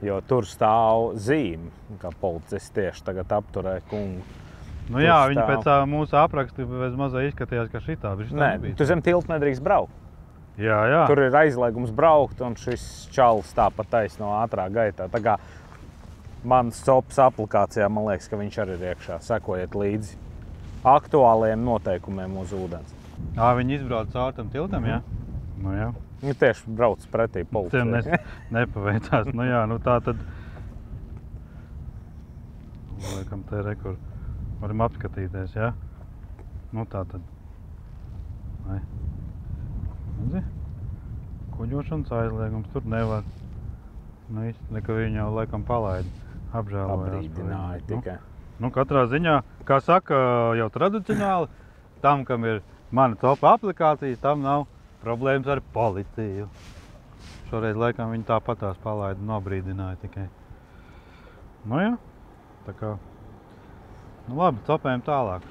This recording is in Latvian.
Jo tur stāv zīme, kā policists tieši tagad apturē kungu. Nu jā, viņi pēc mūsu apraksta bez mazā izskatījās, ka šitā. Nē, tu zem tilta nedrīkst braukt. Jā, jā. Tur ir aizliegums braukt, un šis čalis tāpat taisno ātrā gaitā. Tā kā manas copas aplikācijā, man liekas, ka viņš arī ir iekšā. Sekojiet līdzi aktuālajiem noteikumiem uz ūdens. Viņi izbrauc caur tam tiltam, jā? Nu jā. Viņi tieši brauc pretī policijai. Tiem nepaveicās. Nu jā, nu tā tad... Laikam te rekur. Varam apskatīties, jā? Nu tā tad. Vai. Redzi? Kuģošanas aizliegums. Tur nevar. Nu īsti, ka viņi jau laikam palaida. Apžēlojās. Pabrīdināja tikai. Nu, katrā ziņā, kā saka, jau tradicionāli, tam, kam ir mana topa aplikācija, tam nav problēmas ar policiju. Šoreiz laikam viņi tāpatās palaida, nobrīdināja tikai. Nu jā, tā kā, nu labi, topējam tālāk.